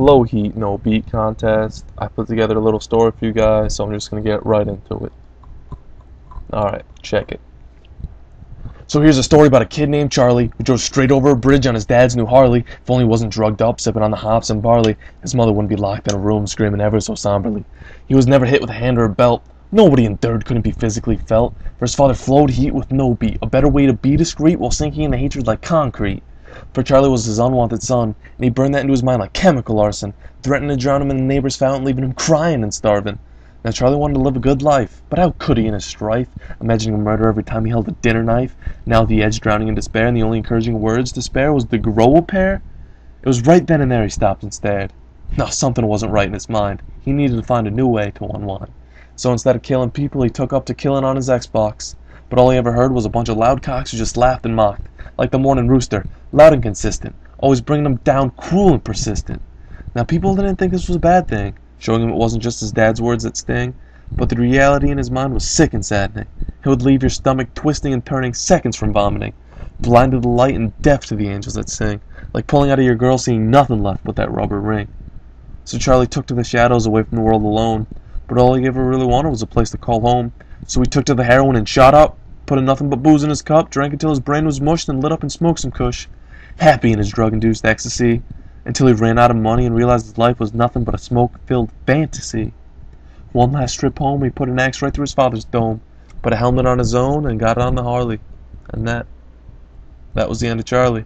low heat, no beat contest. I put together a little story for you guys, so I'm just going to get right into it. Alright, check it. So here's a story about a kid named Charlie who drove straight over a bridge on his dad's new Harley. If only he wasn't drugged up, sipping on the hops and barley, his mother wouldn't be locked in a room screaming ever so somberly. He was never hit with a hand or a belt. Nobody in third couldn't be physically felt, for his father flowed heat with no beat, a better way to be discreet while sinking into hatred like concrete. For Charlie was his unwanted son, and he burned that into his mind like chemical arson, threatening to drown him in the neighbor's fountain, leaving him crying and starving. Now Charlie wanted to live a good life, but how could he in his strife, imagining a murder every time he held a dinner knife, now at the edge drowning in despair, and the only encouraging words to spare was to grow a pair? It was right then and there he stopped and stared. No, something wasn't right in his mind. He needed to find a new way to unwind. So instead of killing people, he took up to killing on his Xbox. But all he ever heard was a bunch of loud cocks who just laughed and mocked, like the morning rooster, loud and consistent, always bringing him down, cruel and persistent. Now people didn't think this was a bad thing, showing him it wasn't just his dad's words that sting, but the reality in his mind was sick and saddening. It would leave your stomach twisting and turning seconds from vomiting, blind to the light and deaf to the angels that sing, like pulling out of your girl seeing nothing left but that rubber ring. So Charlie took to the shadows away from the world alone, but all he ever really wanted was a place to call home. So he took to the heroin and shot up, put in nothing but booze in his cup, drank until his brain was mushed, and lit up and smoked some kush, happy in his drug-induced ecstasy, until he ran out of money and realized his life was nothing but a smoke-filled fantasy. One last trip home, he put an axe right through his father's dome, put a helmet on his own, and got on the Harley. And that was the end of Charlie.